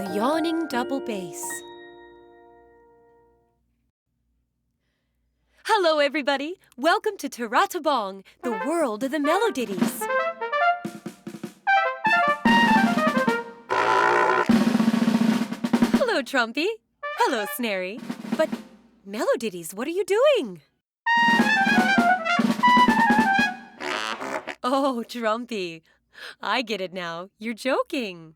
The yawning double bass. Hello, everybody. Welcome to TARATABONG, the world of the Meloditties. Hello, Trumpee. Hello, Snaree. But, Meloditties, what are you doing? Oh, Trumpee. I get it now. You're joking.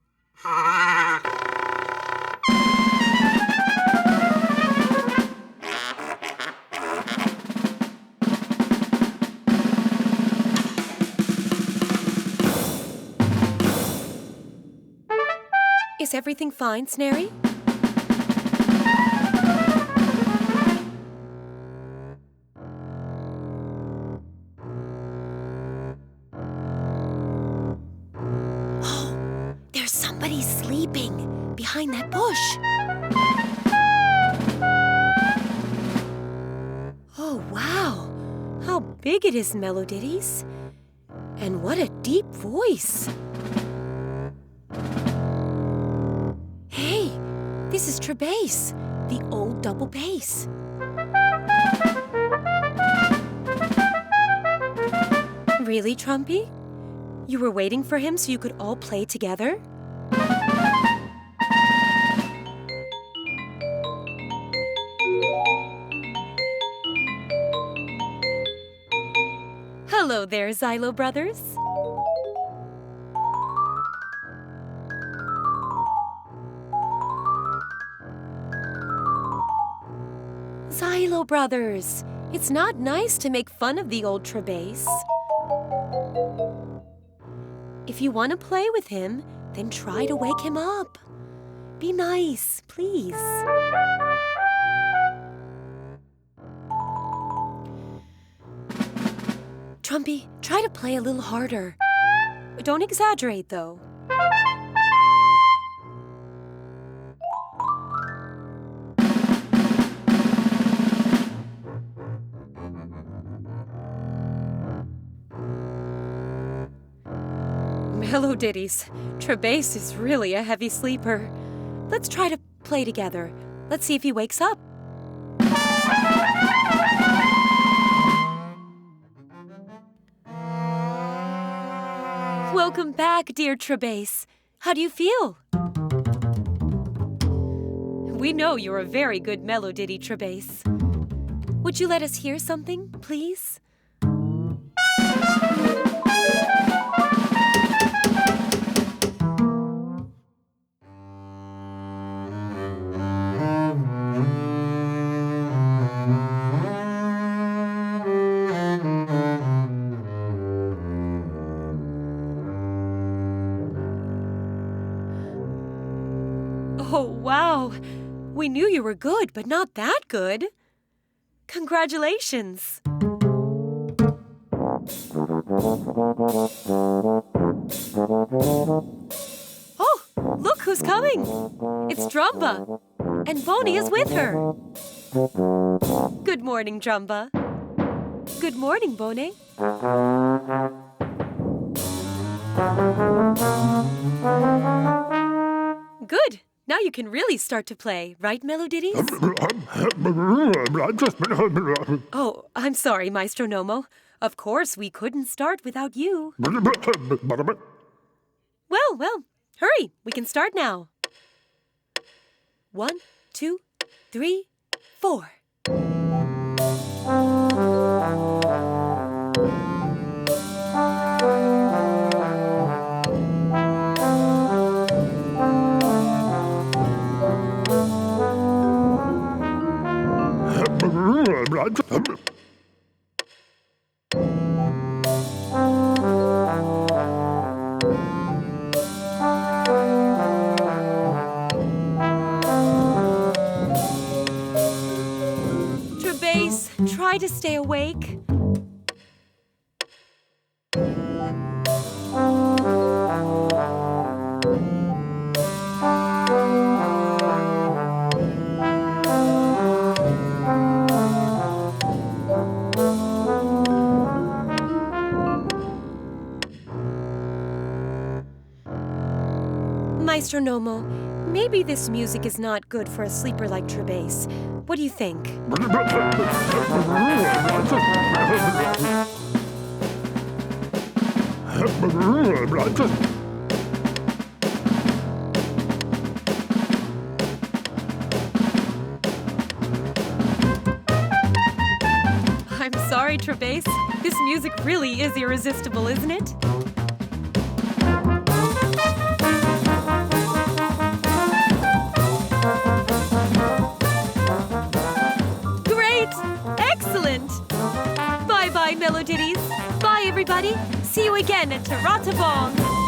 Is everything fine, Snaree? Oh, there's somebody sleeping behind that bush. Oh, wow. How big it is, Meloditties. And what a deep voice. Hey, this is Trebass, the old double bass. Really, Trumpee? You were waiting for him so you could all play together? Hello there, Xylo brothers. Xylo brothers, it's not nice to make fun of the old Trebass. If you want to play with him, then try to wake him up. Be nice, please. Trumpee, try to play a little harder. Don't exaggerate, though. Meloditties, Trebass is really a heavy sleeper. Let's try to play together. Let's see if he wakes up. Welcome back, dear Trebass. How do you feel? We know you're a very good Meloditty, Trebass. Would you let us hear something, please? Oh, wow. We knew you were good, but not that good. Congratulations. Oh, look who's coming. It's Drumba. And Bonnie is with her. Good morning, Drumba. Good morning, Bonnie. Good. Now you can really start to play, right, Meloditties? Oh, I'm sorry, Maestro Nomo. Of course, we couldn't start without you. Well, hurry. We can start now. 1, 2, 3, 4. try to stay awake. Maestro Nomo, maybe this music is not good for a sleeper like Trebass. What do you think? I'm sorry, Trebass. This music really is irresistible, isn't it? Bye-bye, Meloditties. Bye, everybody. See you again at TARATABONG.